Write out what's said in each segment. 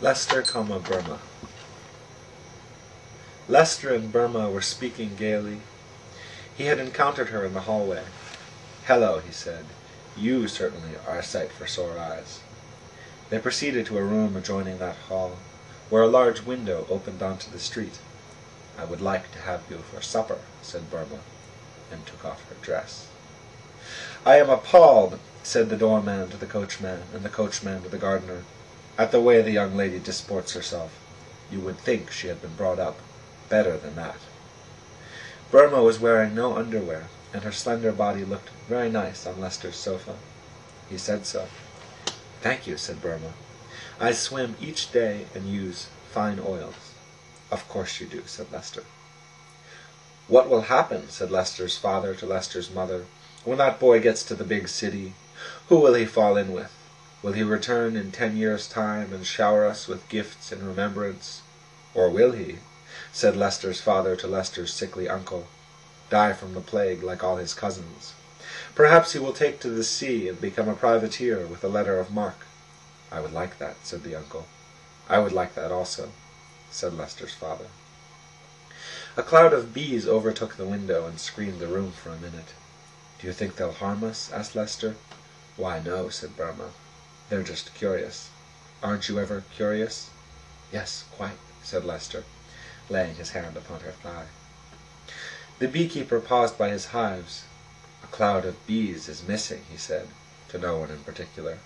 Lester, Burma. Lester and Burma were speaking gaily. He had encountered her in the hallway. "Hello," he said. "You certainly are a sight for sore eyes." They proceeded to a room adjoining that hall, where a large window opened onto the street. "I would like to have you for supper," said Burma, and took off her dress. "I am appalled," said the doorman to the coachman, and the coachman to the gardener, "at the way the young lady disports herself. You would think she had been brought up better than that." Burma was wearing no underwear, and her slender body looked very nice on Lester's sofa. He said so. "Thank you," said Burma. "I swim each day and use fine oils." "Of course you do," said Lester. "What will happen," said Lester's father to Lester's mother, "when that boy gets to the big city? Who will he fall in with? Will he return in 10 years' time and shower us with gifts in remembrance? Or will he," said Lester's father to Lester's sickly uncle, "die from the plague like all his cousins? Perhaps he will take to the sea and become a privateer with a letter of marque." "I would like that," said the uncle. "I would like that also," said Lester's father. A cloud of bees overtook the window and screened the room for a minute. "Do you think they'll harm us?" asked Lester. "Why, no," said Burma. "They're just curious. Aren't you ever curious?" "Yes, quite," said Lester, laying his hand upon her thigh. The beekeeper paused by his hives. "A cloud of bees is missing," he said, to no one in particular.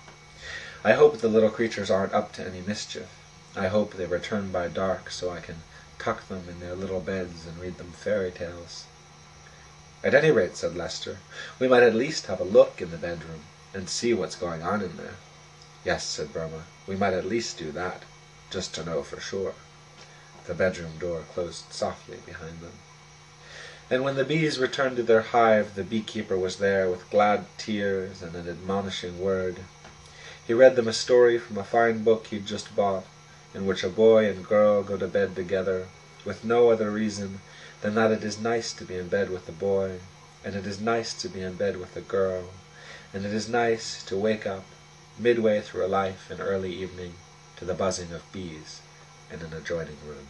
"I hope the little creatures aren't up to any mischief. I hope they return by dark so I can tuck them in their little beds and read them fairy tales." "At any rate," said Lester, "we might at least have a look in the bedroom and see what's going on in there." "Yes," said Burma, "we might at least do that, just to know for sure." The bedroom door closed softly behind them. And when the bees returned to their hive, the beekeeper was there with glad tears and an admonishing word. He read them a story from a fine book he'd just bought, in which a boy and girl go to bed together, with no other reason than that it is nice to be in bed with a boy, and it is nice to be in bed with a girl, and it is nice to wake up, midway through a life in early evening, to the buzzing of bees in an adjoining room.